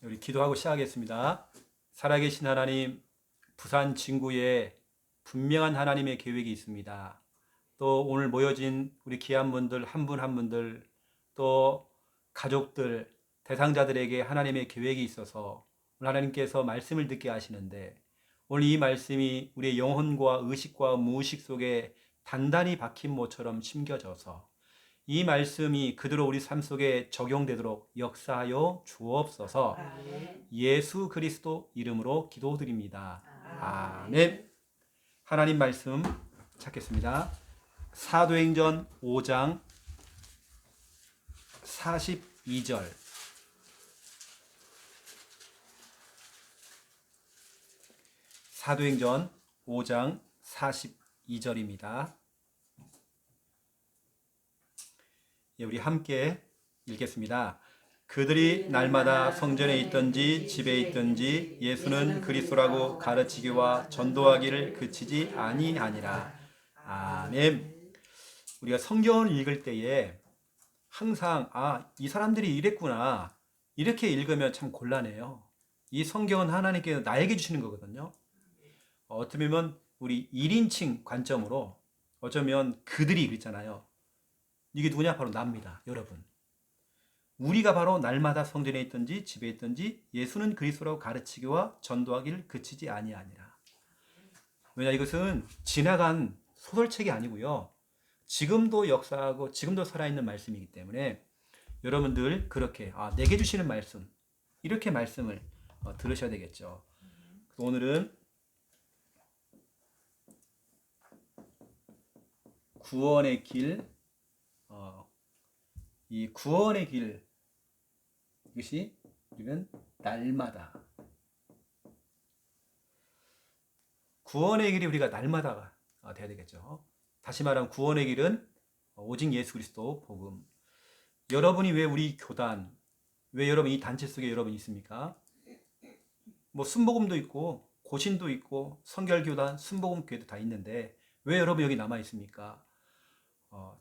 우리 기도하고 시작하겠습니다. 살아계신 하나님, 부산 진구에 분명한 하나님의 계획이 있습니다. 또 오늘 모여진 우리 귀한 분들 한 분 한 분들, 또 가족들, 대상자들에게 하나님의 계획이 있어서 오늘 하나님께서 말씀을 듣게 하시는데, 오늘 이 말씀이 우리의 영혼과 의식과 무의식 속에 단단히 박힌 모처럼 심겨져서 이 말씀이 그대로 우리 삶 속에 적용되도록 역사하여 주옵소서. 예수 그리스도 이름으로 기도드립니다. 아멘. 하나님 말씀 찾겠습니다. 사도행전 5장 42절. 사도행전 5장 42절입니다. 우리 함께 읽겠습니다. 그들이 날마다 성전에 있든지 집에 있든지 예수는 그리스도라고 가르치기와 전도하기를 그치지 아니하니라. 아멘. 우리가 성경을 읽을 때에 항상 이 사람들이 이랬구나, 이렇게 읽으면 참 곤란해요. 이 성경은 하나님께서 나에게 주시는 거거든요. 어떻게 보면 우리 1인칭 관점으로 어쩌면 그들이 그랬잖아요. 이게 누구냐? 바로 나입니다, 여러분. 우리가 바로 날마다 성전에 있든지 집에 있든지 예수는 그리스도라고 가르치기와 전도하기를 그치지 아니하니라. 왜냐, 이것은 지나간 소설책이 아니고요, 지금도 역사하고 지금도 살아있는 말씀이기 때문에 여러분들 그렇게 내게 주시는 말씀, 이렇게 말씀을 들으셔야 되겠죠. 오늘은 구원의 길, 이 구원의 길, 이것이 우리는 날마다, 구원의 길이 우리가 날마다 돼야 되겠죠. 다시 말하면 구원의 길은 오직 예수 그리스도 복음. 여러분이 왜 우리 교단, 왜 여러분 이 단체 속에 여러분이 있습니까? 뭐 순복음도 있고 고신도 있고 성결교단, 순복음교회도 다 있는데 왜 여러분 여기 남아 있습니까?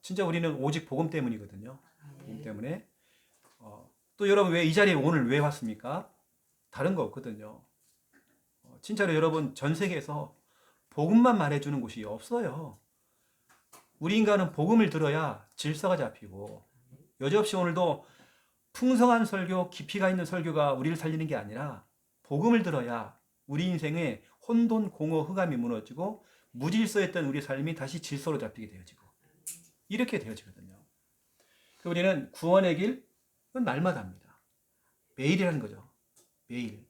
진짜 우리는 오직 복음 때문이거든요. 복음 때문에. 또 여러분 왜 이 자리에 오늘 왜 왔습니까? 다른 거 없거든요. 진짜로 여러분 전 세계에서 복음만 말해주는 곳이 없어요. 우리 인간은 복음을 들어야 질서가 잡히고, 여지없이 오늘도 풍성한 설교, 깊이가 있는 설교가 우리를 살리는 게 아니라 복음을 들어야 우리 인생의 혼돈, 공허, 흑암이 무너지고 무질서했던 우리 삶이 다시 질서로 잡히게 되어지고 이렇게 되어지거든요. 우리는 구원의 길은 날마다 합니다. 매일이라는 거죠. 매일.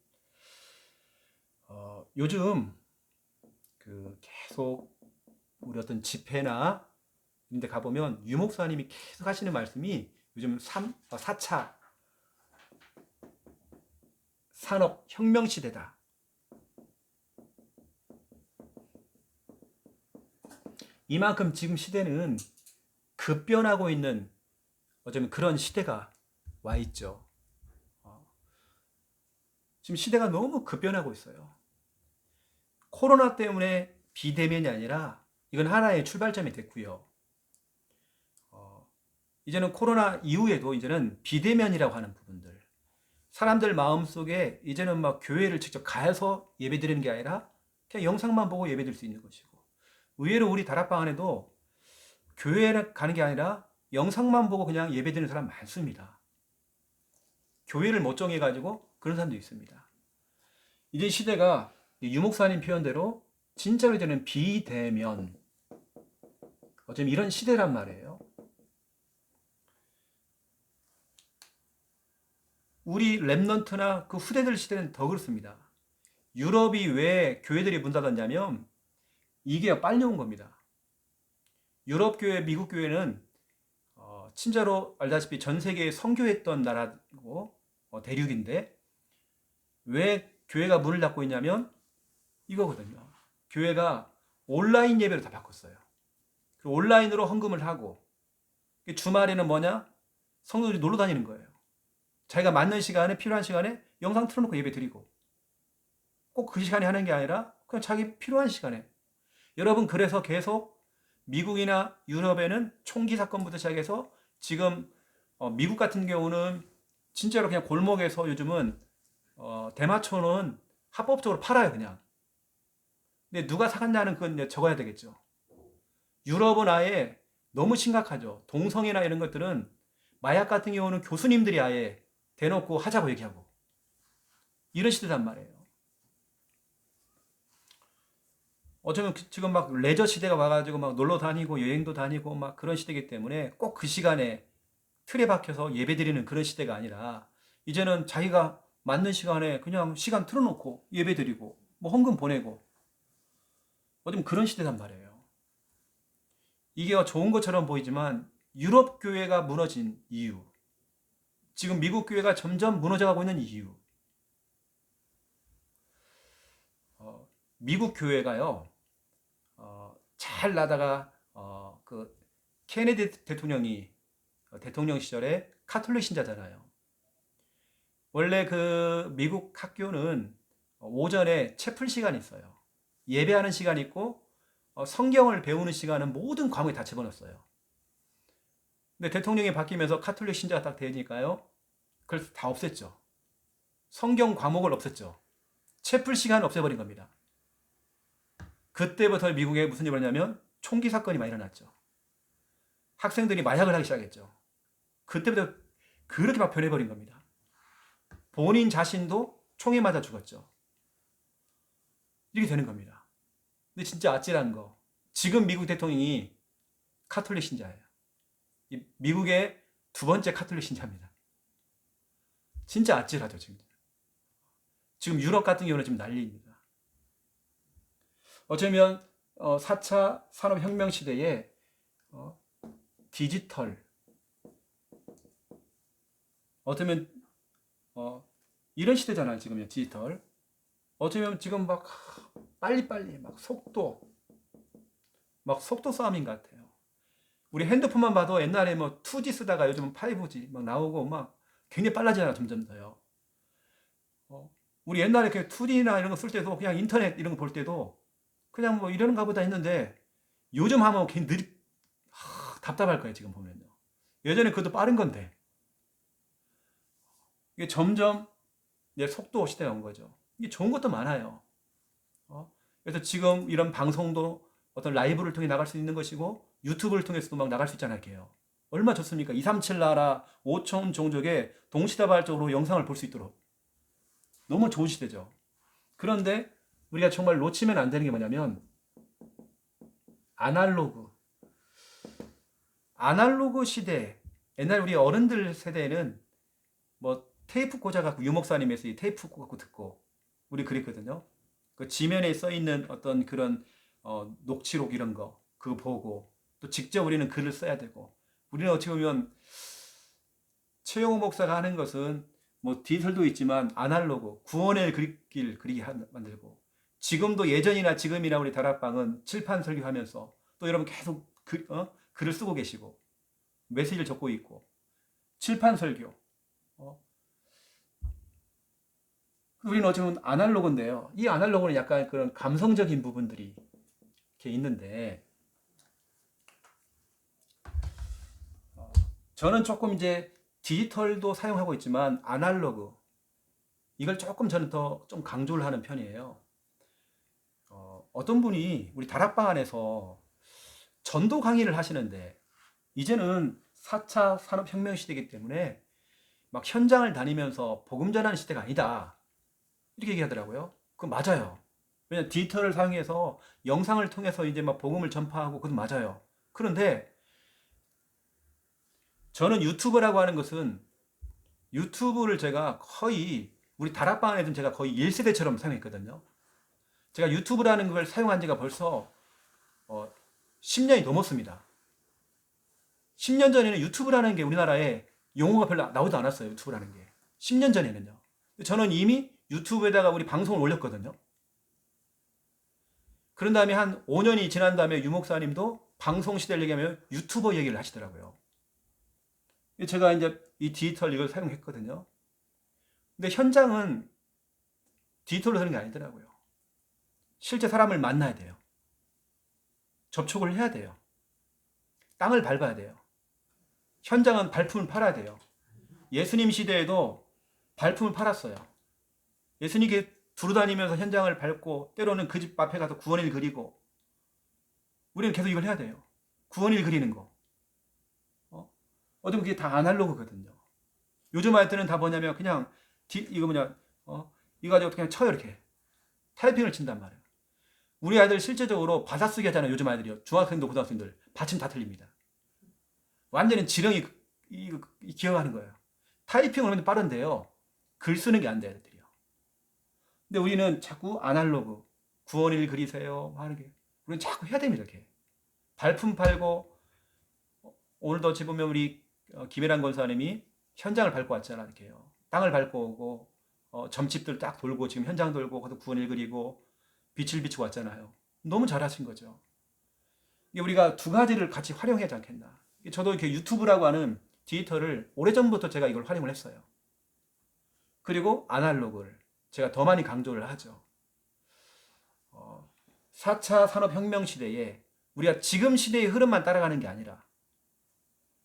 요즘 계속 우리 어떤 집회나 이런 데 가보면 유목사님이 계속 하시는 말씀이 요즘 4차 산업혁명 시대다. 이만큼 지금 시대는 급변하고 있는 어쩌면 그런 시대가 와 있죠. 지금 시대가 너무 급변하고 있어요. 코로나 때문에 비대면이 아니라 이건 하나의 출발점이 됐고요. 이제는 코로나 이후에도 이제는 비대면이라고 하는 부분들, 사람들 마음속에 이제는 막 교회를 직접 가서 예배드리는 게 아니라 그냥 영상만 보고 예배드릴 수 있는 것이고, 의외로 우리 다락방 안에도 교회에 가는 게 아니라 영상만 보고 그냥 예배드리는 사람 많습니다. 교회를 못 정해가지고 그런 사람도 있습니다. 이제 시대가 유목사님 표현대로 진짜로 이제는 비대면, 어쩌면 이런 시대란 말이에요. 우리 랩넌트나 그 후대들 시대는 더 그렇습니다. 유럽이 왜 교회들이 문 닫았냐면 이게 빨리 온 겁니다. 유럽 교회, 미국 교회는 진짜로 알다시피 전 세계에 선교했던 나라고 대륙인데 왜 교회가 문을 닫고 있냐면 이거거든요. 교회가 온라인 예배로 다 바꿨어요. 온라인으로 헌금을 하고, 주말에는 뭐냐? 성도들이 놀러 다니는 거예요. 자기가 맞는 시간에, 필요한 시간에 영상 틀어놓고 예배 드리고, 꼭 그 시간에 하는 게 아니라 그냥 자기 필요한 시간에. 여러분, 그래서 계속 미국이나 유럽에는 총기 사건부터 시작해서 지금 미국 같은 경우는 진짜로 그냥 골목에서 요즘은 대마초는 합법적으로 팔아요, 그냥. 근데 누가 사갔냐는 그건 이제 적어야 되겠죠. 유럽은 아예 너무 심각하죠. 동성애나 이런 것들은 마약 같은 경우는 교수님들이 아예 대놓고 하자고 얘기하고 이런 시대단 말이에요. 어쩌면 지금 막 레저 시대가 와가지고 막 놀러 다니고 여행도 다니고 막 그런 시대이기 때문에 꼭 그 시간에 틀에 박혀서 예배 드리는 그런 시대가 아니라 이제는 자기가 맞는 시간에 그냥 시간 틀어놓고 예배 드리고 뭐 헌금 보내고 어쩌면 그런 시대단 말이에요. 이게 좋은 것처럼 보이지만 유럽 교회가 무너진 이유, 지금 미국 교회가 점점 무너져가고 있는 이유, 미국 교회가요, 잘 나다가 그 케네디 대통령이 대통령 시절에 카톨릭 신자잖아요. 원래 그 미국 학교는 오전에 채플 시간이 있어요. 예배하는 시간이 있고 성경을 배우는 시간은 모든 과목에 다 집어넣었어요. 근데 대통령이 바뀌면서 카톨릭 신자가 딱 되니까요. 그걸 다 없앴죠. 성경 과목을 없앴죠. 채플 시간을 없애버린 겁니다. 그때부터 미국에 무슨 일이 벌어냐면 총기 사건이 많이 일어났죠. 학생들이 마약을 하기 시작했죠. 그때부터 그렇게 막 변해버린 겁니다. 본인 자신도 총에 맞아 죽었죠. 이렇게 되는 겁니다. 근데 진짜 아찔한 거, 지금 미국 대통령이 카톨릭 신자예요. 미국의 두 번째 카톨릭 신자입니다. 진짜 아찔하죠, 지금. 지금 유럽 같은 경우는 지금 난리입니다. 어쩌면 4차 산업혁명 시대에 디지털, 어쩌면 이런 시대잖아요, 지금요, 디지털. 어쩌면 지금 막 빨리빨리 막 속도 싸움인 것 같아요. 우리 핸드폰만 봐도 옛날에 뭐 2G 쓰다가 요즘은 5G 막 나오고 막 굉장히 빨라지잖아요, 점점 더요. 우리 옛날에 그 2D나 이런 거 쓸 때도 그냥 인터넷 이런 거 볼 때도 그냥 뭐 이러는가 보다 했는데 요즘 하면 괜히 답답할 거예요, 지금 보면요. 예전에 그것도 빠른 건데 이게 점점 이제 속도 시대가 온 거죠. 이게 좋은 것도 많아요. 그래서 지금 이런 방송도 어떤 라이브를 통해 나갈 수 있는 것이고 유튜브를 통해서도 막 나갈 수 있잖아요. 이게요. 얼마 좋습니까? 237 나라 5천 종족의 동시다발적으로 영상을 볼 수 있도록 너무 좋은 시대죠. 그런데 우리가 정말 놓치면 안 되는 게 뭐냐면 아날로그 시대. 옛날 우리 어른들 세대에는 뭐 테이프 꽂아갖고 유목사님에서 이 테이프 꽂고 듣고 우리 그랬거든요. 그 지면에 써 있는 어떤 그런 녹취록 이런 거 그거 보고 또 직접 우리는 글을 써야 되고 우리는 어떻게 보면 최영호 목사가 하는 것은 뭐 디지털도 있지만 아날로그 구원의 길 그리기 만들고 지금도 예전이나 지금이나 우리 다락방은 칠판 설교하면서 또 여러분 계속 글을 쓰고 계시고 메시지를 적고 있고 칠판 설교 우리는 어쩌면 아날로그인데요. 이 아날로그는 약간 그런 감성적인 부분들이 이렇게 있는데 저는 조금 이제 디지털도 사용하고 있지만 아날로그 이걸 조금 저는 더 좀 강조를 하는 편이에요. 어떤 분이 우리 다락방 안에서 전도 강의를 하시는데 이제는 4차 산업혁명 시대이기 때문에 막 현장을 다니면서 복음 전하는 시대가 아니다. 이렇게 얘기하더라고요. 그건 맞아요. 왜냐면 디지털을 사용해서 영상을 통해서 이제 막 복음을 전파하고 그건 맞아요. 그런데 저는 유튜브라고 하는 것은 유튜브를 제가 거의 우리 다락방 안에서는 제가 거의 1세대처럼 사용했거든요. 제가 유튜브라는 걸 사용한 지가 벌써 10년이 넘었습니다. 10년 전에는 유튜브라는 게 우리나라에 용어가 별로 나오지도 않았어요. 유튜브라는 게. 10년 전에는요. 저는 이미 유튜브에다가 우리 방송을 올렸거든요. 그런 다음에 한 5년이 지난 다음에 유 목사님도 방송 시대를 얘기하면 유튜버 얘기를 하시더라고요. 제가 이제 이 디지털 이걸 사용했거든요. 근데 현장은 디지털로 하는 게 아니더라고요. 실제 사람을 만나야 돼요. 접촉을 해야 돼요. 땅을 밟아야 돼요. 현장은 발품을 팔아야 돼요. 예수님 시대에도 발품을 팔았어요. 예수님께 두루다니면서 현장을 밟고 때로는 그 집 앞에 가서 구원일 그리고 우리는 계속 이걸 해야 돼요. 구원일 그리는 거. 어쩌면 그게 다 아날로그거든요. 요즘 아이들은 다 뭐냐면 그냥 이거 뭐냐 이거 가지고 그냥 쳐요 이렇게 타이핑을 친단 말이에요. 우리 아이들 실제적으로 받아쓰기 하잖아요. 요즘 아이들이요. 중학생도 고등학생들 받침 다 틀립니다. 완전히 지렁이 기억하는 거예요. 타이핑은 얼마나 빠른데요. 글 쓰는 게 안 돼요. 애들이요. 근데 우리는 자꾸 아날로그 구원일 그리세요 하는 게 우리는 자꾸 해야 됩니다. 이렇게 발품 팔고 오늘도 어찌 보면 우리 김혜란 권사님이 현장을 밟고 왔잖아. 이렇게요. 땅을 밟고 오고 점집들 딱 돌고 지금 현장 돌고 거기서 구원일 그리고 빛을 비추고 왔잖아요. 너무 잘하신 거죠. 우리가 두 가지를 같이 활용해야 하지 않겠나. 저도 이렇게 유튜브라고 하는 디지털을 오래전부터 제가 이걸 활용을 했어요. 그리고 아날로그를 제가 더 많이 강조를 하죠. 4차 산업혁명 시대에 우리가 지금 시대의 흐름만 따라가는 게 아니라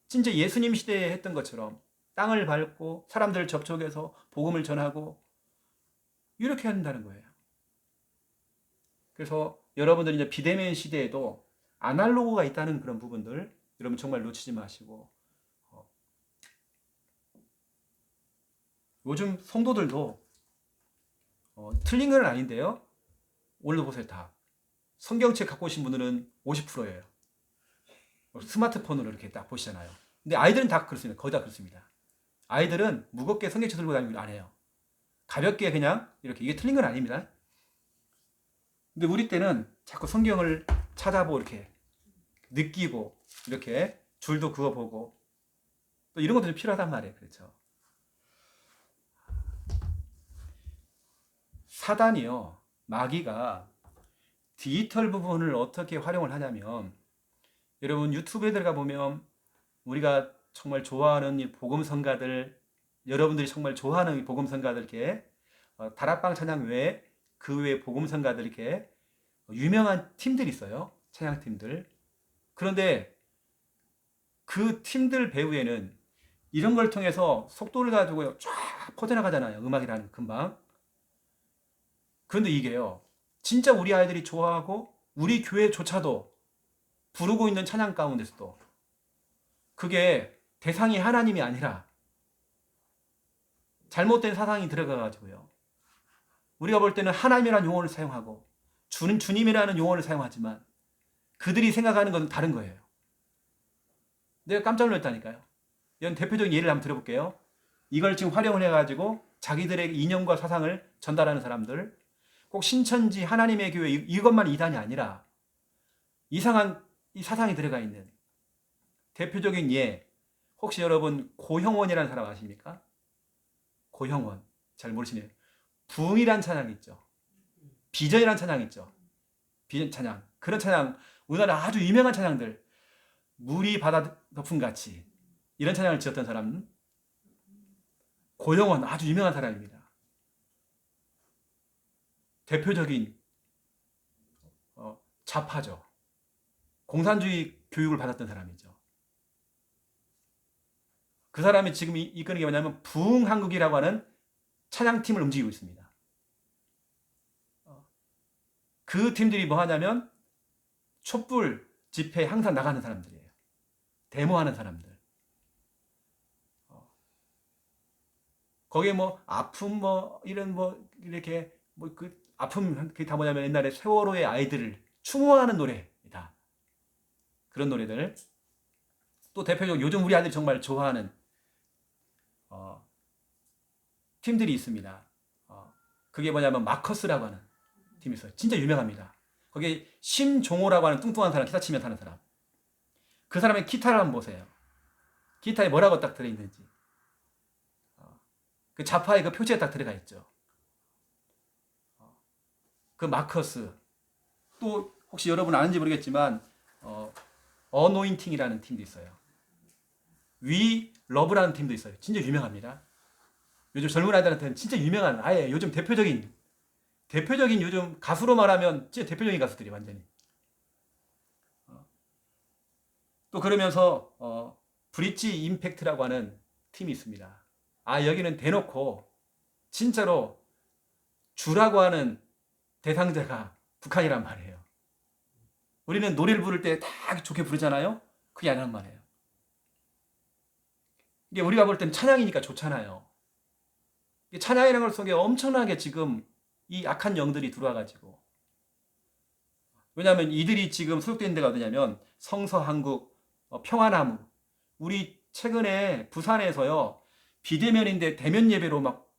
진짜 예수님 시대에 했던 것처럼 땅을 밟고 사람들을 접촉해서 복음을 전하고 이렇게 한다는 거예요. 그래서 여러분들이 이제 비대면 시대에도 아날로그가 있다는 그런 부분들 여러분 정말 놓치지 마시고 요즘 성도들도 틀린 건 아닌데요. 오늘도 보세요. 다 성경책 갖고 오신 분들은 50%예요. 스마트폰으로 이렇게 딱 보시잖아요. 근데 아이들은 다 그렇습니다. 거의 다 그렇습니다. 아이들은 무겁게 성경책 들고 다니는 거 안 해요. 가볍게 그냥 이렇게 이게 틀린 건 아닙니다. 근데 우리 때는 자꾸 성경을 찾아보고 이렇게 느끼고 이렇게 줄도 그어보고 또 이런 것도 좀 필요하단 말이에요. 그렇죠? 사단이요. 마귀가 디지털 부분을 어떻게 활용을 하냐면 여러분 유튜브에 들어가 보면 우리가 정말 좋아하는 이 복음성가들 여러분들이 정말 좋아하는 이 복음성가들 이렇게 다락방 찬양 외에 그 외에 복음성가들 이렇게 유명한 팀들이 있어요. 찬양팀들. 그런데 그 팀들 배후에는 이런 걸 통해서 속도를 가지고 쫙 퍼져나가잖아요. 음악이라는 금방. 그런데 이게요. 진짜 우리 아이들이 좋아하고 우리 교회조차도 부르고 있는 찬양 가운데서도 그게 대상이 하나님이 아니라 잘못된 사상이 들어가가지고요. 우리가 볼 때는 하나님이라는 용어를 사용하고 주님이라는 용어를 사용하지만 그들이 생각하는 건 다른 거예요. 내가 깜짝 놀랐다니까요. 이런 대표적인 예를 한번 들어볼게요. 이걸 지금 활용을 해가지고 자기들의 이념과 사상을 전달하는 사람들 꼭 신천지 하나님의 교회 이것만 이단이 아니라 이상한 이 사상이 들어가 있는 대표적인 예 혹시 여러분 고형원이라는 사람 아십니까? 고형원 잘 모르시네요. 부흥이란 찬양 있죠. 비전이란 찬양 있죠. 비전 찬양 그런 찬양 우리나라 아주 유명한 찬양들 물이 바다 덮음같이 이런 찬양을 지었던 사람은 고형원 아주 유명한 사람입니다. 대표적인 좌파죠. 공산주의 교육을 받았던 사람이죠. 그 사람이 지금 이끄는 게 뭐냐면 부흥한국이라고 하는 찬양팀을 움직이고 있습니다. 그 팀들이 뭐 하냐면 촛불 집회에 항상 나가는 사람들이에요. 데모하는 사람들. 거기에 뭐 아픔 뭐 이런 뭐 이렇게 뭐 그 아픔 그게 다 뭐냐면 옛날에 세월호의 아이들을 추모하는 노래다. 그런 노래들. 또 대표적으로 요즘 우리 아들이 정말 좋아하는 팀들이 있습니다. 그게 뭐냐면 마커스라고 하는 팀이 있어요. 진짜 유명합니다. 거기에 심종호라고 하는 뚱뚱한 사람 기타 치며 타는 사람. 그 사람의 기타를 한번 보세요. 기타에 뭐라고 딱 들어있는지. 그 좌파의 그 표지에 딱 들어가 있죠. 그 마커스. 또 혹시 여러분 아는지 모르겠지만 어노인팅이라는 팀도 있어요. 위 러브라는 팀도 있어요. 진짜 유명합니다. 요즘 젊은 아이들한테는 진짜 유명한 아예 요즘 대표적인 요즘 가수로 말하면 진짜 대표적인 가수들이 완전히. 또 그러면서 브릿지 임팩트라고 하는 팀이 있습니다. 여기는 대놓고 진짜로 주라고 하는 대상자가 북한이란 말이에요. 우리는 노래를 부를 때 다 좋게 부르잖아요. 그게 아니란 말이에요. 이게 우리가 볼 때는 찬양이니까 좋잖아요. 찬양이라는 걸 속에 엄청나게 지금 이 악한 영들이 들어와가지고, 왜냐하면 이들이 지금 소속된 데가 어디냐면 성서한국, 평화나무. 우리 최근에 부산에서요, 비대면인데 대면 예배로 막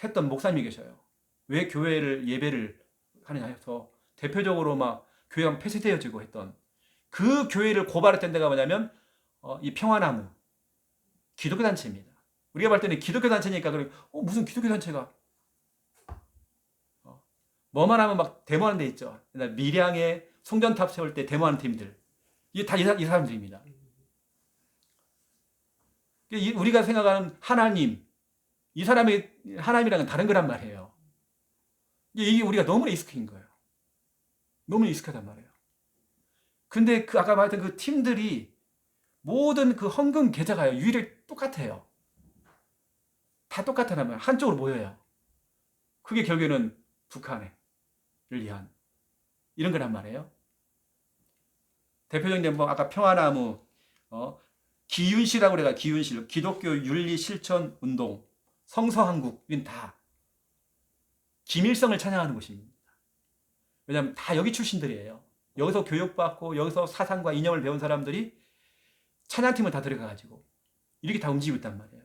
했던 목사님이 계셔요. 왜 교회를 예배를 하느냐 해서 대표적으로 막 교회가 폐쇄되어지고 했던 그 교회를 고발했던 데가 뭐냐면 이 평화나무 기독교 단체입니다. 우리가 볼 때는 기독교 단체니까 그래, 무슨 기독교 단체가 뭐만 하면 막 데모하는 데 있죠. 밀양에 송전탑 세울 때 데모하는 팀들, 이게 다 이 사람들입니다. 우리가 생각하는 하나님, 이 사람의 하나님이랑은 다른 거란 말이에요. 이게 우리가 너무나 익숙한 거예요. 너무 익숙하단 말이에요. 근데 그 아까 말했던 그 팀들이 모든 그 헌금 계좌가요, 유일하게 똑같아요. 다 똑같다는 말, 한쪽으로 모여요. 그게 결국에는 북한을 위한 이런 거란 말이에요. 대표적인 뭐 아까 평화나무, 기윤시라고 그래가 기윤실, 기독교 윤리 실천 운동, 성서한국, 이건 다 김일성을 찬양하는 곳입니다. 왜냐하면 다 여기 출신들이에요. 여기서 교육받고 여기서 사상과 이념을 배운 사람들이 찬양팀을 다 들어가가지고 이렇게 다 움직이고 있단 말이에요.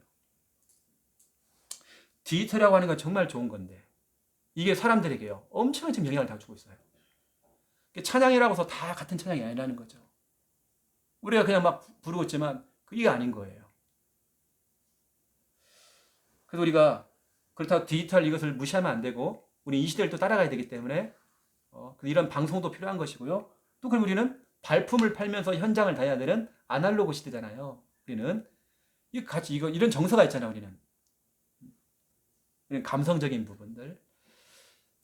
디지털이라고 하는 건 정말 좋은 건데 이게 사람들에게요 엄청난 지금 영향을 다 주고 있어요. 찬양이라고 해서 다 같은 찬양이 아니라는 거죠. 우리가 그냥 막 부르고 있지만 그게 아닌 거예요. 그래서 우리가 그렇다고 디지털 이것을 무시하면 안 되고 우리 이 시대를 또 따라가야 되기 때문에 이런 방송도 필요한 것이고요. 또 그럼 우리는 발품을 팔면서 현장을 다녀야 되는 아날로그 시대잖아요. 우리는 이런 정서가 있잖아요. 우리는 감성적인 부분들.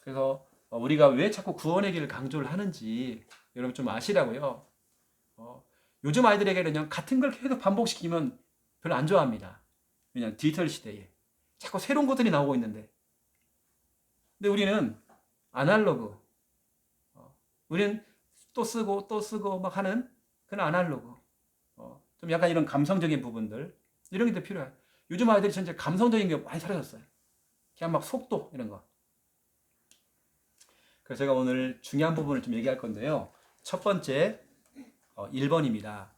그래서 우리가 왜 자꾸 구원의 길을 강조를 하는지 여러분 좀 아시라고요. 요즘 아이들에게는 그냥 같은 걸 계속 반복시키면 별로 안 좋아합니다. 그냥 디지털 시대에 자꾸 새로운 것들이 나오고 있는데, 근데 우리는 아날로그, 우리는 또 쓰고 막 하는 그런 아날로그, 좀 약간 이런 감성적인 부분들, 이런 게 더 필요해요. 요즘 아이들이 전체 감성적인 게 많이 사라졌어요. 그냥 막 속도 이런 거. 그래서 제가 오늘 중요한 부분을 좀 얘기할 건데요. 첫 번째 1번입니다.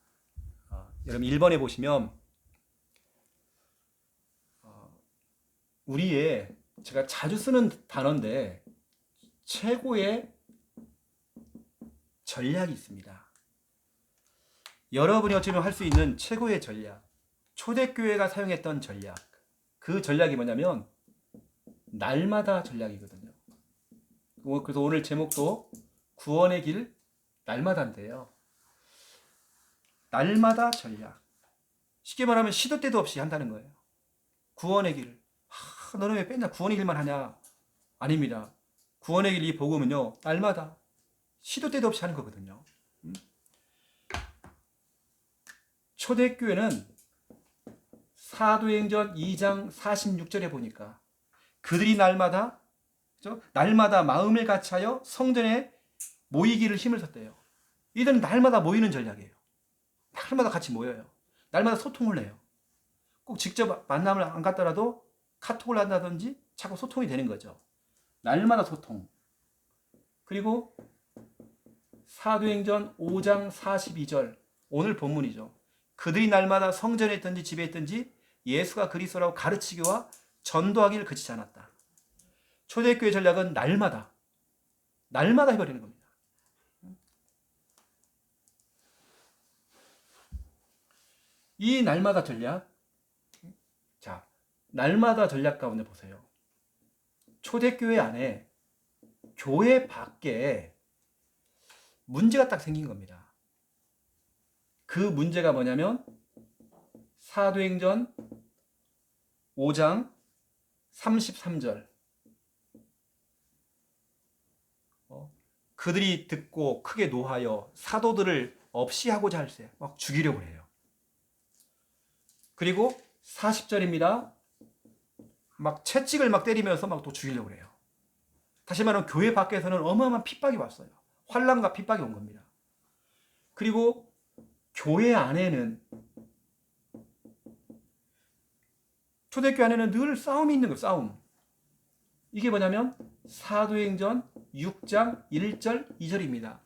여러분 1번에 보시면 우리의 제가 자주 쓰는 단어인데 최고의 전략이 있습니다. 여러분이 어찌보면 할 수 있는 최고의 전략, 초대교회가 사용했던 전략, 그 전략이 뭐냐면 날마다 전략이거든요. 그래서 오늘 제목도 구원의 길 날마다인데요. 날마다 전략. 쉽게 말하면 시도 때도 없이 한다는 거예요. 구원의 길. 너는 왜 맨날 구원의 길만 하냐? 아닙니다. 구원의 길 이 복음은요. 날마다 시도 때도 없이 하는 거거든요. 초대교회는 사도행전 2장 46절에 보니까 그들이 날마다 마음을 같이하여 성전에 모이기를 힘을 썼대요. 이들은 날마다 모이는 전략이에요. 날마다 같이 모여요. 날마다 소통을 해요. 꼭 직접 만남을 안 갔더라도 카톡을 한다든지 자꾸 소통이 되는 거죠. 날마다 소통. 그리고 사도행전 5장 42절 오늘 본문이죠. 그들이 날마다 성전에 있든지 집에 있든지 예수가 그리스도라고 가르치기와 전도하기를 그치지 않았다. 초대교회 전략은 날마다 해버리는 겁니다. 이 날마다 전략, 자, 날마다 전략 가운데 보세요. 초대교회 안에 교회 밖에 문제가 딱 생긴 겁니다. 그 문제가 뭐냐면 사도행전 5장 33절 그들이 듣고 크게 노하여 사도들을 없이 하고자 할세 막 죽이려고 해요. 그리고 40절입니다. 막 채찍을 막 때리면서 막 또 죽이려고 해요. 다시 말하면 교회 밖에서는 어마어마한 핍박이 왔어요. 환난과 핍박이 온 겁니다. 그리고 교회 안에는, 초대교회 안에는 늘 싸움이 있는 거예요. 싸움. 이게 뭐냐면 사도행전 6장 1절 2절입니다.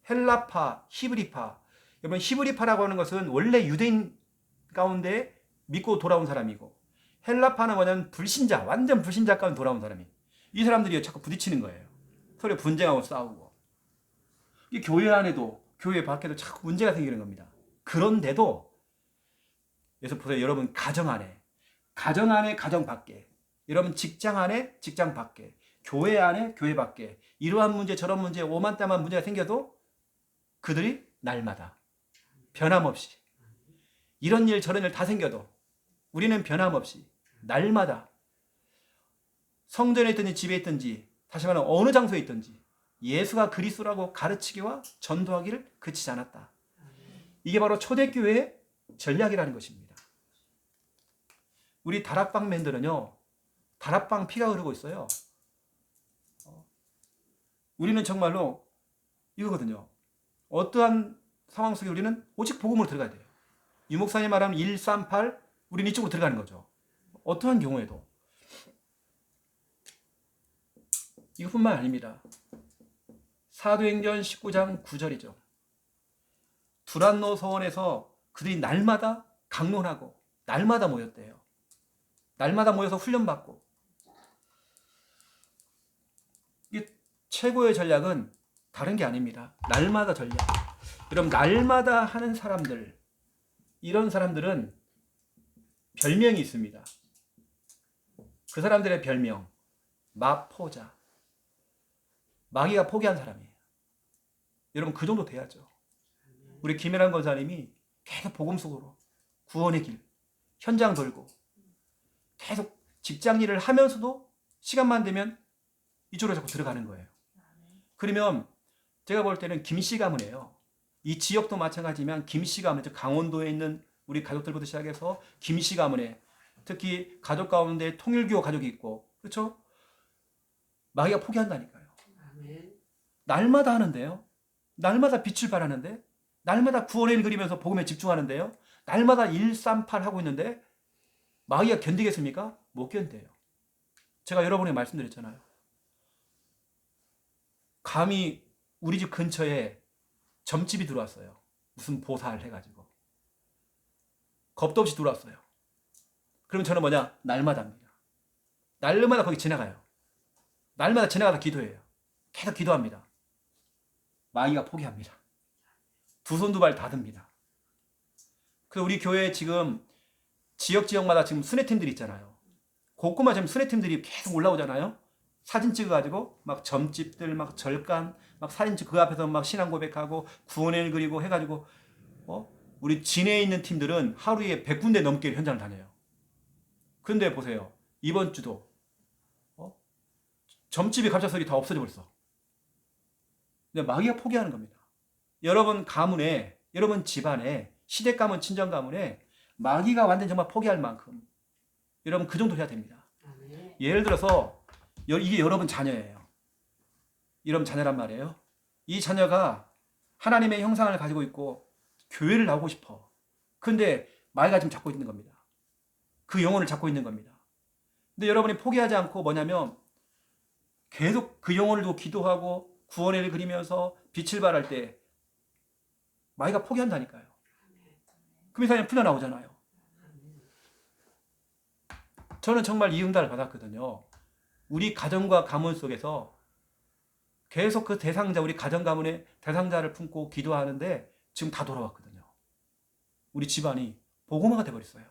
헬라파, 히브리파. 여러분, 히브리파라고 하는 것은 원래 유대인 가운데 믿고 돌아온 사람이고, 헬라파는 뭐냐면 불신자, 완전 불신자 가운데 돌아온 사람이. 이 사람들이 자꾸 부딪히는 거예요. 서로 분쟁하고 싸우고. 이 교회 안에도 교회 밖에도 자꾸 문제가 생기는 겁니다. 그런데도, 그래서 보세요. 여러분, 가정 안에 가정 밖에, 여러분 직장 안에 직장 밖에, 교회 안에 교회 밖에, 이러한 문제 저런 문제 오만따만 문제가 생겨도 그들이 날마다 변함없이, 이런 일 저런 일 다 생겨도 우리는 변함없이 날마다 성전에 있든지 집에 있든지, 다시 말하면 어느 장소에 있든지 예수가 그리스도라고 가르치기와 전도하기를 그치지 않았다. 이게 바로 초대교회의 전략이라는 것입니다. 우리 다락방맨들은요, 다락방 피가 흐르고 있어요. 우리는 정말로 이거거든요. 어떠한 상황 속에 우리는 오직 복음으로 들어가야 돼요. 유 목사님 말하는 138, 우리는 이쪽으로 들어가는 거죠. 어떠한 경우에도. 이것뿐만 아닙니다. 사도행전 19장 9절이죠. 두란노 서원에서 그들이 날마다 강론하고 날마다 모였대요. 날마다 모여서 훈련받고. 이게 최고의 전략은 다른 게 아닙니다. 날마다 전략. 여러분, 날마다 하는 사람들, 이런 사람들은 별명이 있습니다. 그 사람들의 별명, 마포자. 마귀가 포기한 사람이에요. 여러분, 그 정도 돼야죠. 우리 김혜란 권사님이 계속 복음 속으로, 구원의 길, 현장 돌고 계속 직장 일을 하면서도 시간만 되면 이쪽으로 자꾸 들어가는 거예요. 그러면 제가 볼 때는 김씨 가문이에요. 이 지역도 마찬가지지만 김씨 가문, 즉 강원도에 있는 우리 가족들부터 시작해서 김씨 가문에, 특히 가족 가운데 통일교 가족이 있고, 그렇죠? 마귀가 포기한다니까요. 날마다 하는데요. 날마다 빛을 발하는데, 날마다 구원의 일 그리면서 복음에 집중하는데요. 날마다 138 하고 있는데 마귀가 견디겠습니까? 못 견뎌요. 제가 여러분에게 말씀드렸잖아요. 감히 우리 집 근처에 점집이 들어왔어요. 무슨 보살 해가지고. 겁도 없이 들어왔어요. 그럼 저는 뭐냐? 날마다입니다. 날마다 거기 지나가요. 날마다 지나가다 기도해요. 계속 기도합니다. 마귀가 포기합니다. 두 손 두 발 다 듭니다. 그래서 우리 교회에 지금 지역마다 지금 순회팀들이 있잖아요. 곳곳마다 지금 순회팀들이 계속 올라오잖아요. 사진 찍어가지고 막 점집들, 막 절간, 막 사진 찍고 그 앞에서 막 신앙 고백하고 구원의 일 그리고 해가지고, 우리 진해에 있는 팀들은 하루에 100군데 넘게 현장을 다녀요. 그런데 보세요. 이번 주도 점집이 갑작스럽게 다 없어져 버렸어. 근데 마귀가 포기하는 겁니다. 여러분 가문에, 여러분 집안에, 시댁 가문, 친정 가문에 마귀가 완전 정말 포기할 만큼, 여러분 그 정도 해야 됩니다. 예를 들어서 이게 여러분 자녀예요. 여러분 자녀란 말이에요. 이 자녀가 하나님의 형상을 가지고 있고 교회를 나오고 싶어. 근데 마귀가 지금 잡고 있는 겁니다. 그 영혼을 잡고 있는 겁니다. 근데 여러분이 포기하지 않고 뭐냐면 계속 그 영혼을 두고 기도하고 구원의 일 그리면서 빛을 발할 때 마귀가 포기한다니까요. 그럼 이 사람이 풀려나오잖아요. 저는 정말 이 응답을 받았거든요. 우리 가정과 가문 속에서 계속 그 대상자, 우리 가정 가문의 대상자를 품고 기도하는데 지금 다 돌아왔거든요. 우리 집안이 복음화가 돼버렸어요.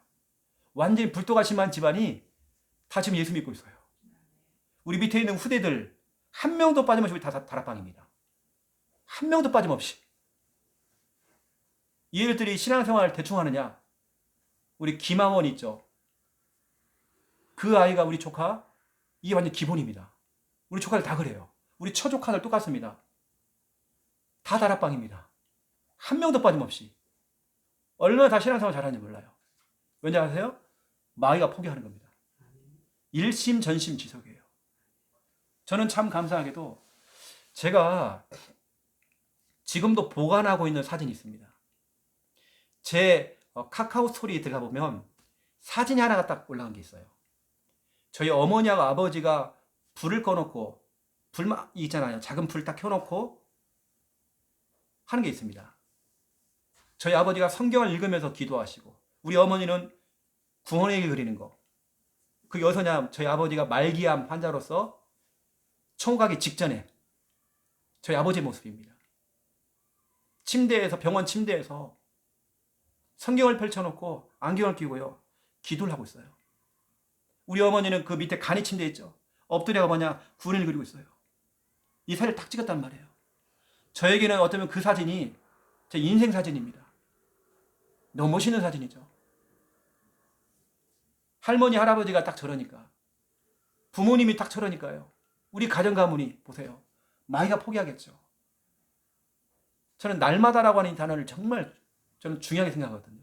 완전히 불도가 심한 집안이 다 지금 예수 믿고 있어요. 우리 밑에 있는 후대들 한 명도 빠짐없이 우리 다 다락방입니다. 한 명도 빠짐없이. 이 애들이 신앙생활을 대충 하느냐? 우리 김하원 있죠? 그 아이가 우리 조카, 이게 완전 기본입니다. 우리 조카들 다 그래요. 우리 처조카들 똑같습니다. 다 다락방입니다. 한 명도 빠짐없이. 얼마나 다 신앙생활 잘하는지 몰라요. 왠지 아세요? 마귀가 포기하는 겁니다. 일심전심지석이에요. 저는 참 감사하게도 제가 지금도 보관하고 있는 사진이 있습니다. 제 카카오 스토리에 들어가 보면 사진이 하나가 딱 올라간 게 있어요. 저희 어머니하고 아버지가 불을 꺼놓고 불만 있잖아요. 작은 불 딱 켜놓고 하는 게 있습니다. 저희 아버지가 성경을 읽으면서 기도하시고 우리 어머니는 구원의 길 그리는 거. 그게 어디서냐? 저희 아버지가 말기암 환자로서 천국 가기 직전에 저희 아버지의 모습입니다. 침대에서 병원 침대에서 성경을 펼쳐놓고 안경을 끼고요. 기도를 하고 있어요. 우리 어머니는 그 밑에 간이 침대에 있죠. 엎드려 뭐냐 구원을 그리고 있어요. 이 사진을 딱 찍었단 말이에요. 저에게는 어쩌면 그 사진이 제 인생 사진입니다. 너무 멋있는 사진이죠. 할머니 할아버지가 딱 저러니까 부모님이 딱 저러니까요. 우리 가정 가문이 보세요. 마귀가 포기하겠죠. 저는 날마다라고 하는 이 단어를 정말 저는 중요하게 생각하거든요.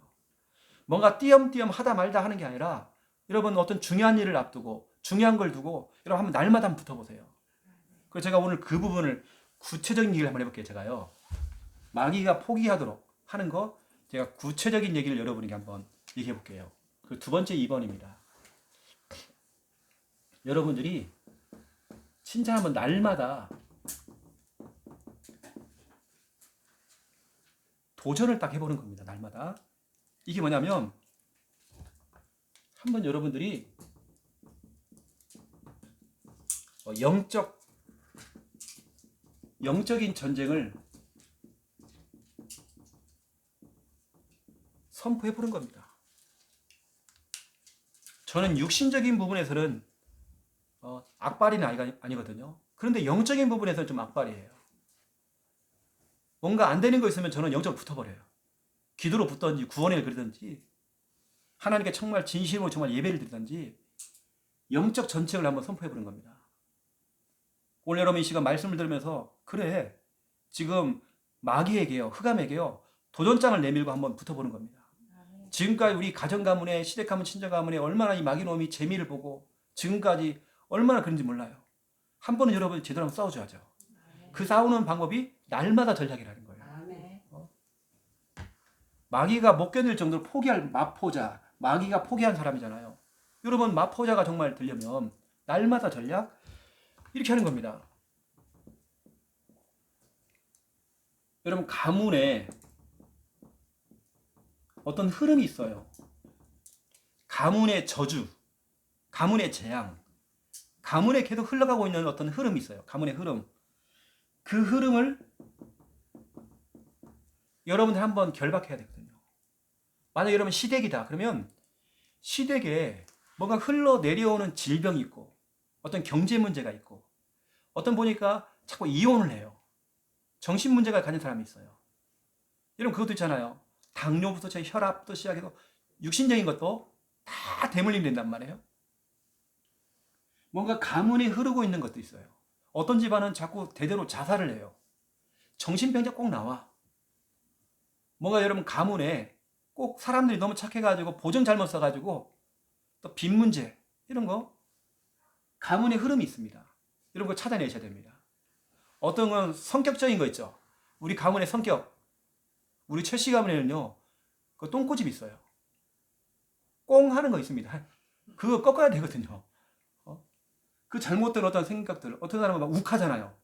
뭔가 띄엄띄엄 하다 말다 하는 게 아니라 여러분 어떤 중요한 일을 앞두고 중요한 걸 두고 여러분 한번 날마다 한번 붙어보세요. 그래서 제가 오늘 그 부분을 구체적인 얘기를 한번 해볼게요. 제가요. 마귀가 포기하도록 하는 거 제가 구체적인 얘기를 여러분에게 한번 얘기해 볼게요. 그 두 번째 2번입니다. 여러분들이 진짜 한번 날마다 도전을 딱 해보는 겁니다. 날마다. 이게 뭐냐면 한번 여러분들이 영적인 전쟁을 선포해 보는 겁니다. 저는 육신적인 부분에서는 악발이는 아니거든요. 그런데 영적인 부분에서는 좀 악발이에요. 뭔가 안 되는 거 있으면 저는 영적으로 붙어버려요. 기도로 붙든지 구원을 그리든지 하나님께 정말 진심으로 정말 예배를 드리든지 영적 전쟁을 한번 선포해 보는 겁니다. 오늘 여러분 이 시간 말씀을 들으면서 그래 지금 마귀에게요 흑암에게요 도전장을 내밀고 한번 붙어보는 겁니다. 지금까지 우리 가정 가문에 시댁 가문 친정 가문에 얼마나 이 마귀 놈이 재미를 보고 지금까지 얼마나 그런지 몰라요. 한 번은 여러분 제대로 한번 싸워줘야죠. 그 싸우는 방법이 날마다 전략이라는 거예요. 마귀가 못 견딜 정도로 포기할 마포자, 마귀가 포기한 사람이잖아요. 여러분 마포자가 정말 되려면 날마다 전략 이렇게 하는 겁니다. 여러분 가문에 어떤 흐름이 있어요. 가문의 저주, 가문의 재앙, 가문에 계속 흘러가고 있는 어떤 흐름이 있어요. 가문의 흐름. 그 흐름을 여러분들 한번 결박해야 되거든요. 만약 여러분 시댁이다. 그러면 시댁에 뭔가 흘러내려오는 질병이 있고 어떤 경제 문제가 있고 어떤 보니까 자꾸 이혼을 해요. 정신 문제가 가진 사람이 있어요. 여러분 그것도 있잖아요. 당뇨부터 혈압부터 시작해서 육신적인 것도 다 대물림 된단 말이에요. 뭔가 가문에 흐르고 있는 것도 있어요. 어떤 집안은 자꾸 대대로 자살을 해요. 정신병자 꼭 나와. 뭔가 여러분 가문에 꼭 사람들이 너무 착해가지고 보증 잘못 써가지고 또 빚 문제 이런 거 가문의 흐름이 있습니다. 이런 거 찾아내셔야 됩니다. 어떤 건 성격적인 거 있죠. 우리 가문의 성격. 우리 최씨 가문에는요. 그 똥꼬집 있어요. 꽁 하는 거 있습니다. 그거 꺾어야 되거든요. 그 잘못된 어떤 생각들. 어떤 사람은 막 욱하잖아요.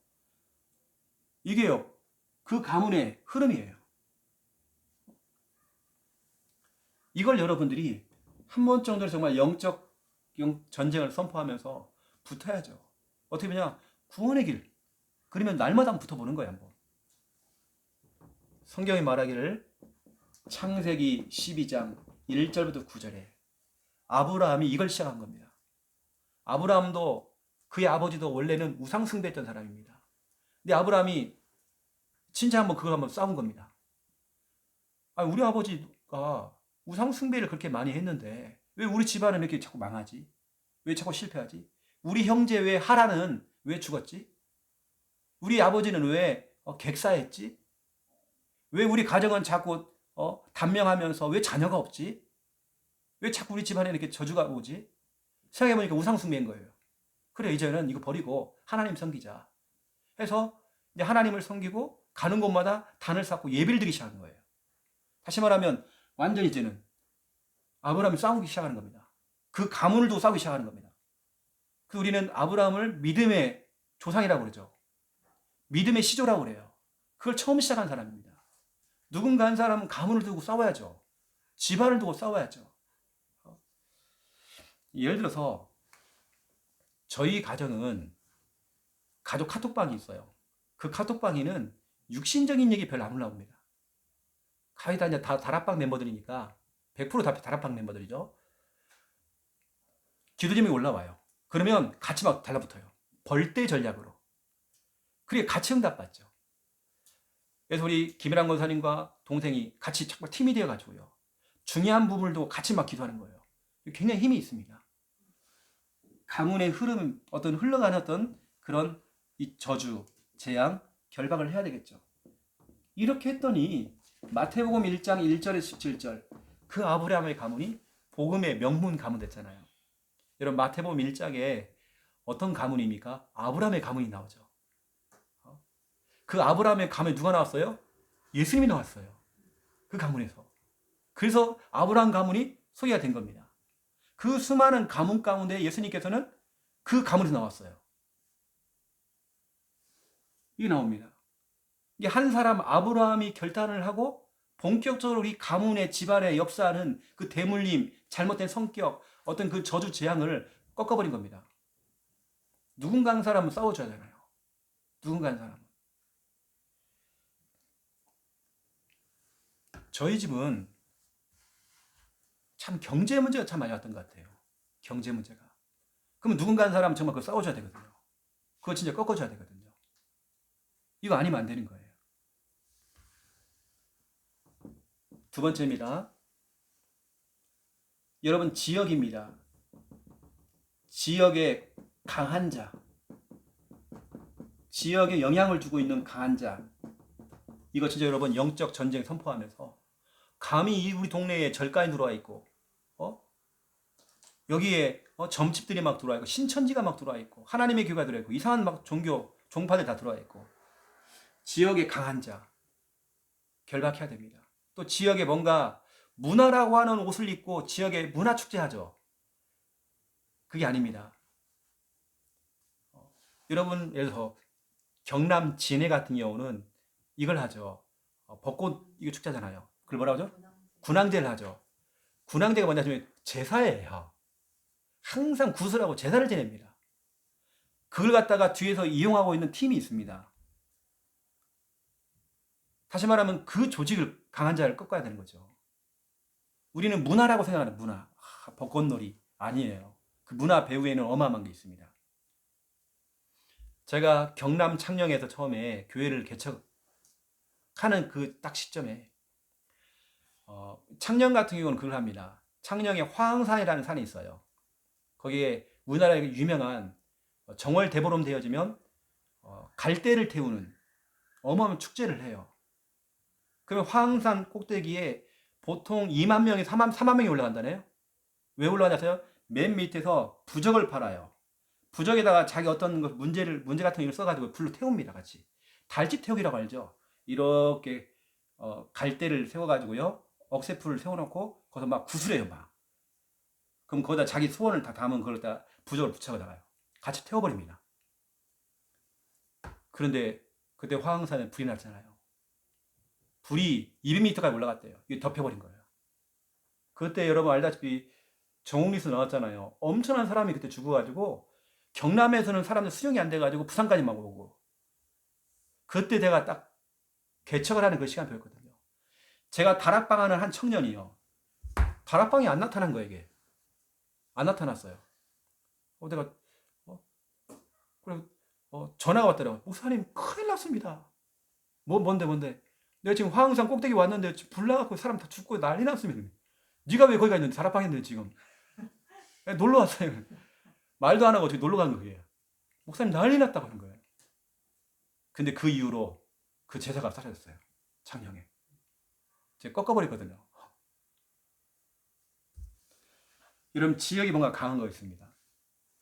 이게요. 그 가문의 흐름이에요. 이걸 여러분들이 한 번 정도는 정말 영적 전쟁을 선포하면서 붙어야죠. 어떻게 보냐? 구원의 길. 그러면 날마다 한번 붙어보는 거예요. 한번. 성경이 말하기를 창세기 12장 1절부터 9절에 아브라함이 이걸 시작한 겁니다. 아브라함도 그의 아버지도 원래는 우상숭배했던 사람입니다. 근데 아브라함이 진짜 한번 그걸 한번 싸운 겁니다. 우리 아버지가 우상숭배를 그렇게 많이 했는데 왜 우리 집안은 이렇게 자꾸 망하지? 왜 자꾸 실패하지? 우리 형제 왜 하라는 왜 죽었지? 우리 아버지는 왜 객사했지? 왜 우리 가정은 자꾸 단명하면서 왜 자녀가 없지? 왜 자꾸 우리 집안에 이렇게 저주가 오지? 생각해보니까 우상숭배인 거예요. 그래 이제는 이거 버리고 하나님 섬기자 해서 이제 하나님을 섬기고 가는 곳마다 단을 쌓고 예배를 드리기 시작한 거예요. 다시 말하면 완전히 이제는 아브라함이 싸우기 시작하는 겁니다. 그 가문을 두고 싸우기 시작하는 겁니다. 그 우리는 아브라함을 믿음의 조상이라고 그러죠. 믿음의 시조라고 그래요. 그걸 처음 시작한 사람입니다. 누군가 한 사람은 가문을 두고 싸워야죠. 집안을 두고 싸워야죠. 예를 들어서 저희 가정은 가족 카톡방이 있어요. 그 카톡방에는 육신적인 얘기 별로 안 올라옵니다. 거의 다 이제 다 다락방 멤버들이니까 100% 다 다락방 멤버들이죠. 기도 제목이 올라와요. 그러면 같이 막 달라붙어요. 벌떼 전략으로. 그게 같이 응답받죠. 그래서 우리 김일환 권사님과 동생이 같이 정말 팀이 되어가지고요. 중요한 부분을 두고 같이 막 기도하는 거예요. 굉장히 힘이 있습니다. 가문의 흐름, 어떤 흘러가는 어떤 그런 이 저주, 재앙, 결박을 해야 되겠죠. 이렇게 했더니 마태복음 1장 1절에서 17절 그 아브라함의 가문이 복음의 명문 가문 됐잖아요. 여러분 마태복음 1장에 어떤 가문입니까? 아브라함의 가문이 나오죠. 그 아브라함의 가문에 누가 나왔어요? 예수님이 나왔어요. 그 가문에서. 그래서 아브라함 가문이 소개가 된 겁니다. 그 수많은 가문 가운데 예수님께서는 그 가문에서 나왔어요. 이게 나옵니다. 이게 한 사람 아브라함이 결단을 하고 본격적으로 이 가문의 집안의 역사하는 그 대물림, 잘못된 성격, 어떤 그 저주 재앙을 꺾어버린 겁니다. 누군가 한 사람은 싸워줘야 되나요? 누군가 한 사람은. 저희 집은 참 경제 문제가 참 많이 왔던 것 같아요. 경제 문제가. 그러면 누군가 한 사람은 정말 그거 싸워줘야 되거든요. 그거 진짜 꺾어줘야 되거든요. 이거 아니면 안 되는 거예요. 두 번째입니다. 여러분 지역입니다. 지역의 강한 자. 지역에 영향을 주고 있는 강한 자. 이거 진짜 여러분 영적 전쟁 선포하면서 감히 우리 동네에 절간이 들어와 있고 여기에 점집들이 막 들어와 있고 신천지가 막 들어와 있고 하나님의 교회가 들어와 있고 이상한 막 종교 종파들 다 들어와 있고 지역의 강한 자 결박해야 됩니다. 또 지역에 뭔가 문화라고 하는 옷을 입고 지역에 문화 축제하죠. 그게 아닙니다. 여러분 예를 들어서 경남 진해 같은 경우는 이걸 하죠. 벚꽃 이거 축제잖아요. 그걸 뭐라고 하죠? 군항제를 하죠. 군항제가 뭐냐면 제사예요. 항상 구슬하고 제사를 지냅니다. 그걸 갖다가 뒤에서 이용하고 있는 팀이 있습니다. 다시 말하면 그 조직을 강한 자를 꺾어야 되는 거죠. 우리는 문화라고 생각하는 문화. 벚꽃놀이 아니에요. 그 문화 배후에는 어마어마한 게 있습니다. 제가 경남 창녕에서 처음에 교회를 개척하는 그 딱 시점에 창녕 같은 경우는 그걸 합니다. 창녕에 화흥산이라는 산이 있어요. 거기에 우리나라에 유명한 정월 대보름 되어지면 갈대를 태우는 어마어마한 축제를 해요. 그러면 화흥산 꼭대기에 보통 2만 명이 3만 명이 올라간다네요. 왜 올라가냐세요? 맨 밑에서 부적을 팔아요. 부적에다가 자기 어떤 문제 같은 걸 써가지고 불로 태웁니다. 같이 달집 태우기라고 알죠? 이렇게 갈대를 세워가지고요 억새풀을 세워놓고 거기서 막 구슬해요 막. 그럼 거기다 자기 소원을 다 담은 그걸 다 부적을 붙여다가요 같이 태워버립니다. 그런데 그때 화흥산에 불이 났잖아요. 불이 200m까지 올라갔대요. 이게 덮여버린 거예요. 그때 여러분 알다시피 정옥리스 나왔잖아요. 엄청난 사람이 그때 죽어가지고 경남에서는 사람들 수용이 안 돼가지고 부산까지 막 오고 그때 내가 딱 개척을 하는 그 시간표였거든요. 제가 다락방 하는 한 청년이요. 다락방이 안 나타난 거예요 이게. 안 나타났어요. 내가 그래 전화가 왔더라고요. 목사님 큰일 났습니다. 뭔데? 내가 지금 화흥산 꼭대기 왔는데 불 나갖고 사람 다 죽고 난리 났습니다. 네가 왜 거기 가 있는데 다락방에 있는데 지금 놀러 왔어요. 말도 안 하고 어떻게 놀러 간 거예요. 목사님 난리 났다고 하는 거예요. 근데 그 이후로 그 제사가 사라졌어요. 창녕에. 제가 꺾어버렸거든요. 이런 지역이 뭔가 강한 거 있습니다.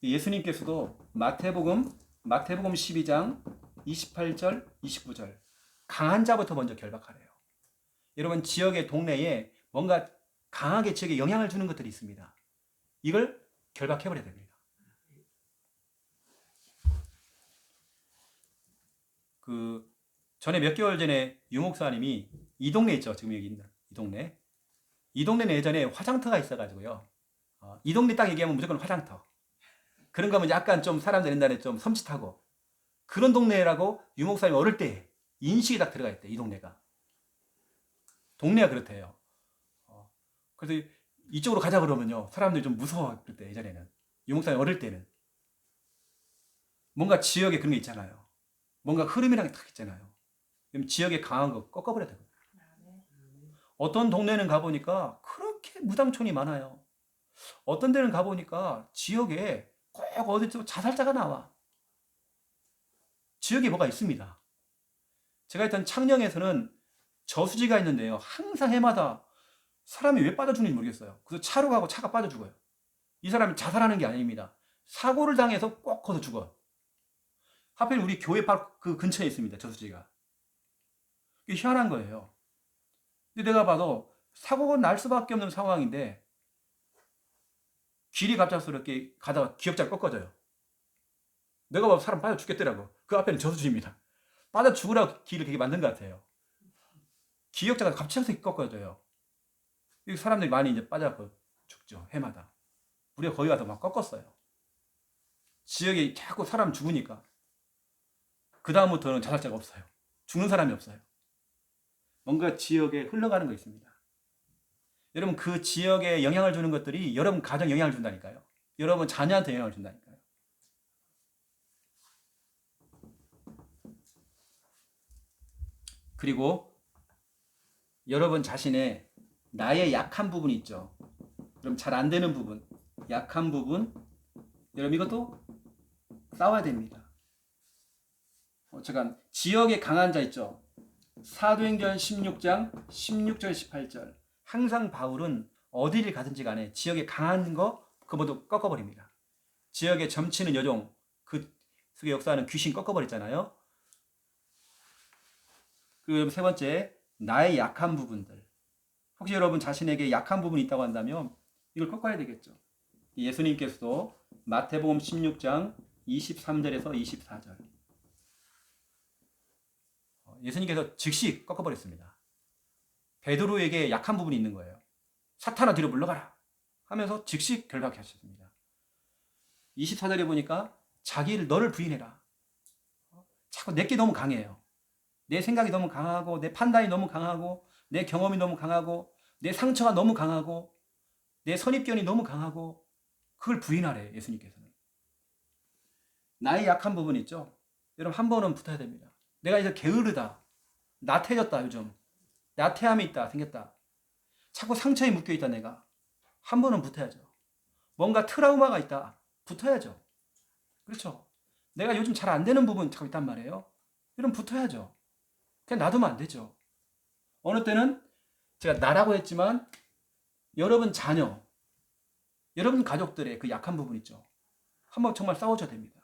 예수님께서도 마태복음 12장 28절, 29절 강한 자부터 먼저 결박하래요. 여러분 지역의 동네에 뭔가 강하게 지역에 영향을 주는 것들이 있습니다. 이걸 결박해버려야 됩니다. 그 전에 몇 개월 전에 유목사님이 이 동네 있죠. 지금 여기 있는 이 동네. 이 동네는 예전에 화장터가 있어가지고요. 이 동네 딱 얘기하면 무조건 화장터. 그런 거면 약간 좀 사람들 옛날에 좀 섬찟하고 그런 동네라고 유목사님 어릴 때 인식이 딱 들어가 있대. 이 동네가. 동네가 그렇대요. 그래서 이쪽으로 가자 그러면요. 사람들이 좀 무서워 그때 예전에는. 유목사님 어릴 때는. 뭔가 지역에 그런 게 있잖아요. 뭔가 흐름이라는 게 딱 있잖아요. 그럼 지역에 강한 거 꺾어버려야 되거든요. 어떤 동네는 가보니까 그렇게 무당촌이 많아요. 어떤 데는 가보니까 지역에 꼭 어디 자살자가 나와. 지역에 뭐가 있습니다. 제가 있던 창녕에서는 저수지가 있는데요. 항상 해마다 사람이 왜 빠져 죽는지 모르겠어요. 그래서 차로 가고 차가 빠져 죽어요. 이 사람이 자살하는 게 아닙니다. 사고를 당해서 꼭 거기서 죽어요. 하필 우리 교회 바로 그 근처에 있습니다. 저수지가. 이게 희한한 거예요. 근데 내가 봐도 사고가 날 수밖에 없는 상황인데 길이 갑작스럽게 가다가 기역자가 꺾어져요. 내가 봐도 사람 빠져 죽겠더라고. 그 앞에는 저수지입니다. 빠져 죽으라고 길을 그렇게 만든 것 같아요. 기역자가 갑작스럽게 꺾어져요. 사람들이 많이 이제 빠져서 죽죠. 해마다. 우리가 거기 가서 막 꺾었어요. 지역에 자꾸 사람 죽으니까. 그 다음부터는 자살자가 없어요. 죽는 사람이 없어요. 뭔가 지역에 흘러가는 거 있습니다. 여러분 그 지역에 영향을 주는 것들이 여러분 가정에 영향을 준다니까요. 여러분 자녀한테 영향을 준다니까요. 그리고 여러분 자신의 나의 약한 부분이 있죠. 그럼 잘 안 되는 부분, 약한 부분, 여러분 이것도 싸워야 됩니다. 잠깐 지역에 강한 자 있죠. 사도행전 16장 16절 18절 항상 바울은 어디를 가든지 간에 지역에 강한 거 그거 모두 꺾어버립니다. 지역에 점치는 여종 그 속에 역사하는 귀신 꺾어버렸잖아요. 그 세 번째 나의 약한 부분들. 혹시 여러분 자신에게 약한 부분이 있다고 한다면 이걸 꺾어야 되겠죠. 예수님께서도 마태복음 16장 23절에서 24절 예수님께서 즉시 꺾어버렸습니다. 베드로에게 약한 부분이 있는 거예요. 사탄아 뒤로 물러가라 하면서 즉시 결박하셨습니다. 24절에 보니까 자기를 너를 부인해라. 자꾸 내게 너무 강해요. 내 생각이 너무 강하고 내 판단이 너무 강하고 내 경험이 너무 강하고 내 상처가 너무 강하고 내 선입견이 너무 강하고 그걸 부인하래 예수님께서는. 나의 약한 부분 있죠. 여러분 한 번은 붙어야 됩니다. 내가 이제 게으르다. 나태해졌다 요즘. 나태함이 있다 생겼다. 자꾸 상처에 묶여있다 내가. 한 번은 붙어야죠. 뭔가 트라우마가 있다. 붙어야죠. 그렇죠. 내가 요즘 잘 안 되는 부분 자꾸 있단 말이에요. 여러분 붙어야죠. 그냥 놔두면 안 되죠. 어느 때는 제가 나라고 했지만 여러분 자녀, 여러분 가족들의 그 약한 부분 있죠. 한번 정말 싸워줘야 됩니다.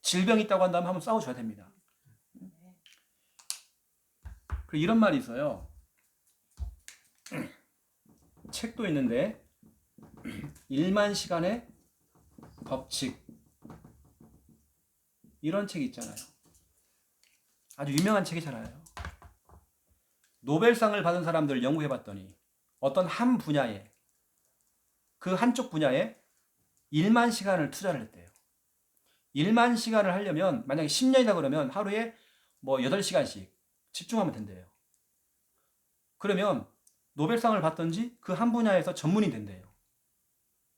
질병이 있다고 한다면 한번 싸워줘야 됩니다. 이런 말이 있어요. 책도 있는데 1만 시간의 법칙 이런 책이 있잖아요. 아주 유명한 책이잖아요. 노벨상을 받은 사람들 연구해봤더니 어떤 한 분야에 그 한쪽 분야에 1만 시간을 투자를 했대요. 1만 시간을 하려면 만약에 10년이다 그러면 하루에 뭐 8시간씩 집중하면 된대요. 그러면 노벨상을 받든지 그 한 분야에서 전문이 된대요.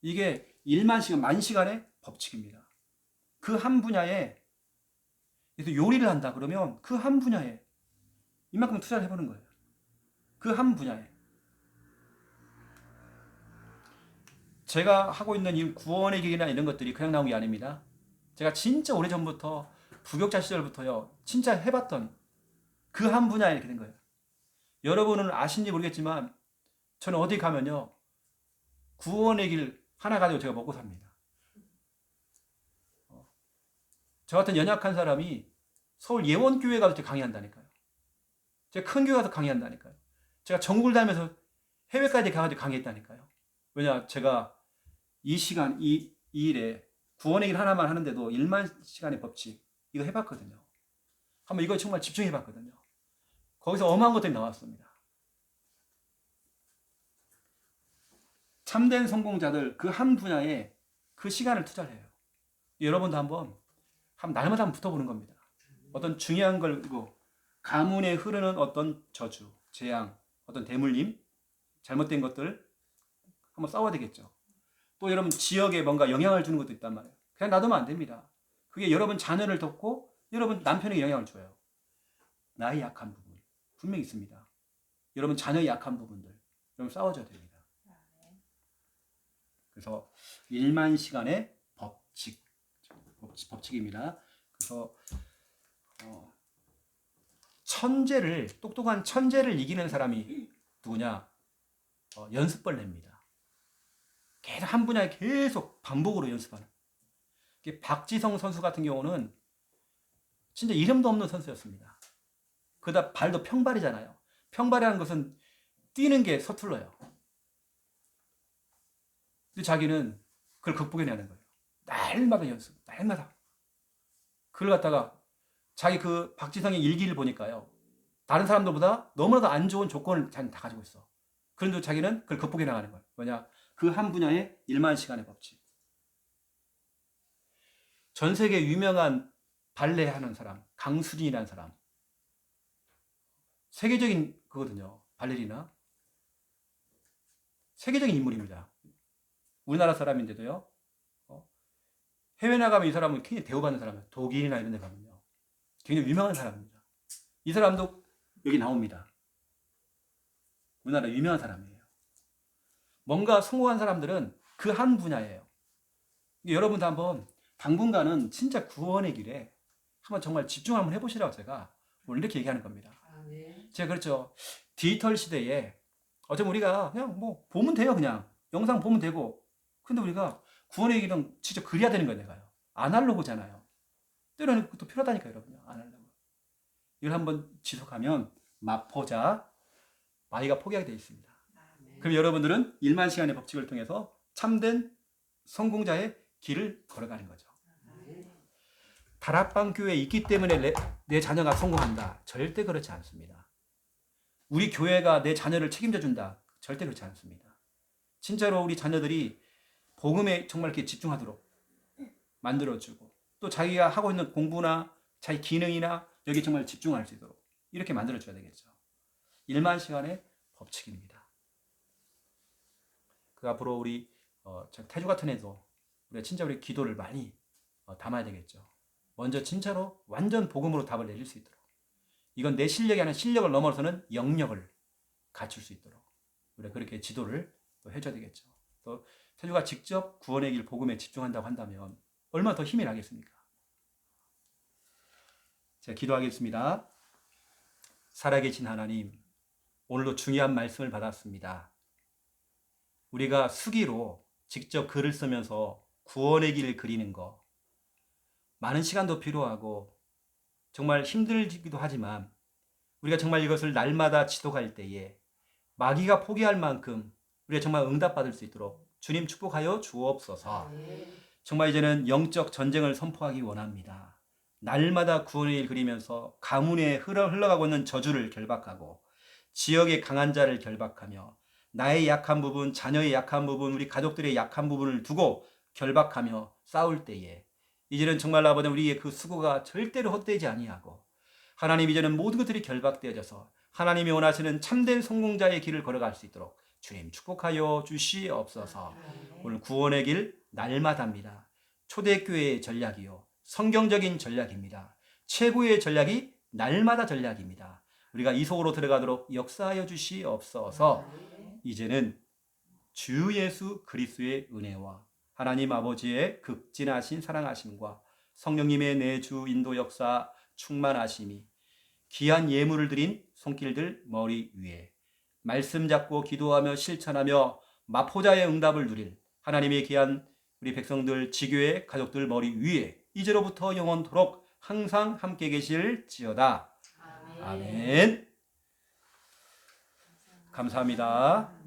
이게 1만 시간, 만 시간의 법칙입니다. 그 한 분야에 그래서 요리를 한다 그러면 그 한 분야에 이만큼 투자를 해보는 거예요. 그 한 분야에. 제가 하고 있는 이 구원의 길이나 이런 것들이 그냥 나온 게 아닙니다. 제가 진짜 오래전부터 부교육자 시절부터요. 진짜 해봤던 그 한 분야에 이렇게 된 거예요. 여러분은 아신지 모르겠지만 저는 어디 가면요. 구원의 길 하나 가지고 제가 먹고 삽니다. 저 같은 연약한 사람이 서울 예원교회 가서 강의한다니까요. 제가 큰 교회 가서 강의한다니까요. 제가 전국을 다니면서 해외까지 가가지고 강의했다니까요. 왜냐, 제가 이 시간, 이 일에 구원의 길 하나만 하는데도 1만 시간의 법칙, 이거 해봤거든요. 한번 이거 정말 집중해봤거든요. 거기서 어마어마한 것들이 나왔습니다. 참된 성공자들 그 한 분야에 그 시간을 투자를 해요. 여러분도 한번 날마다 한번 붙어보는 겁니다. 어떤 중요한 걸, 가문에 흐르는 어떤 저주, 재앙, 어떤 대물림, 잘못된 것들 한번 싸워야 되겠죠. 또 여러분 지역에 뭔가 영향을 주는 것도 있단 말이에요. 그냥 놔두면 안 됩니다. 그게 여러분 자녀를 돕고 여러분 남편에게 영향을 줘요. 나의 약한 부분 분명히 있습니다. 여러분 자녀의 약한 부분들 여러분 싸워줘야 됩니다. 그래서 1만 시간의 법칙입니다. 그래서 똑똑한 천재를 이기는 사람이 누구냐? 연습벌레입니다. 계속 한 분야에 계속 반복으로 연습하는. 박지성 선수 같은 경우는 진짜 이름도 없는 선수였습니다. 그러다 발도 평발이잖아요. 평발이라는 것은 뛰는 게 서툴러요. 근데 자기는 그걸 극복해내는 거예요. 날마다 연습, 날마다. 그걸 갖다가 자기 그 박지성의 일기를 보니까요. 다른 사람들보다 너무나도 안 좋은 조건을 다 가지고 있어. 그런데 자기는 그걸 극복해 나가는 거예요. 뭐냐? 그 한 분야의 1만 시간의 법칙. 전 세계 유명한 발레 하는 사람, 강수진이라는 사람. 세계적인 그거든요. 발레리나. 세계적인 인물입니다. 우리나라 사람인데도요. 해외 나가면 이 사람은 굉장히 대우받는 사람이에요. 독일이나 이런 데 가면요. 굉장히 유명한 사람입니다. 이 사람도 여기 나옵니다. 우리나라 유명한 사람이에요. 뭔가 성공한 사람들은 그 한 분야예요. 여러분도 한번 당분간은 진짜 구원의 길에 한번 정말 집중 한번 해보시라고 제가 오늘 이렇게 얘기하는 겁니다. 제가 그렇죠. 디지털 시대에 어쩌면 우리가 그냥 뭐 보면 돼요. 그냥 영상 보면 되고. 근데 우리가 구원의 길은 직접 그려야 되는 거예요. 내가요. 아날로그잖아요. 때로는 그것도 필요하다니까요. 여러분. 아날로그. 이걸 한번 지속하면 마포자 마이가 포기하게 되어 있습니다. 그럼 여러분들은 1만 시간의 법칙을 통해서 참된 성공자의 길을 걸어가는 거죠. 다락방 교회에 있기 때문에 내 자녀가 성공한다. 절대 그렇지 않습니다. 우리 교회가 내 자녀를 책임져 준다. 절대 그렇지 않습니다. 진짜로 우리 자녀들이 복음에 정말 이렇게 집중하도록 만들어주고 또 자기가 하고 있는 공부나 자기 기능이나 여기 정말 집중할 수 있도록 이렇게 만들어줘야 되겠죠. 1만 시간의 법칙입니다. 그 앞으로 우리 태주 같은 애도 우리가 진짜 우리 기도를 많이 담아야 되겠죠. 먼저 진짜로 완전 복음으로 답을 내릴 수 있도록 이건 내 실력이 아니라 실력을 넘어서는 영역을 갖출 수 있도록 우리가 그렇게 지도를 해줘야 되겠죠. 또 태주가 직접 구원의 길 복음에 집중한다고 한다면 얼마나 더 힘이 나겠습니까? 제가 기도하겠습니다. 살아계신 하나님, 오늘도 중요한 말씀을 받았습니다. 우리가 수기로 직접 글을 쓰면서 구원의 길을 그리는 거 많은 시간도 필요하고 정말 힘들기도 하지만 우리가 정말 이것을 날마다 지도할 때에 마귀가 포기할 만큼 우리가 정말 응답받을 수 있도록 주님 축복하여 주옵소서. 정말 이제는 영적 전쟁을 선포하기 원합니다. 날마다 구원의 길 그리면서 가문에 흘러가고 있는 저주를 결박하고 지역의 강한 자를 결박하며 나의 약한 부분, 자녀의 약한 부분, 우리 가족들의 약한 부분을 두고 결박하며 싸울 때에 이제는 정말 아버지 우리의 그 수고가 절대로 헛되지 아니하고 하나님 이제는 모든 것들이 결박되어져서 하나님이 원하시는 참된 성공자의 길을 걸어갈 수 있도록 주님 축복하여 주시옵소서. 오늘 구원의 길 날마다입니다. 초대교회의 전략이요 성경적인 전략입니다. 최고의 전략이 날마다 전략입니다. 우리가 이 속으로 들어가도록 역사하여 주시옵소서. 이제는 주 예수 그리스도의 은혜와 하나님 아버지의 극진하신 사랑하심과 성령님의 내주 인도 역사 충만하심이 귀한 예물을 드린 손길들 머리 위에 말씀 잡고 기도하며 실천하며 마포자의 응답을 누릴 하나님의 귀한 우리 백성들 지교의 가족들 머리 위에 이제로부터 영원토록 항상 함께 계실지어다. 아멘. 아멘. 감사합니다.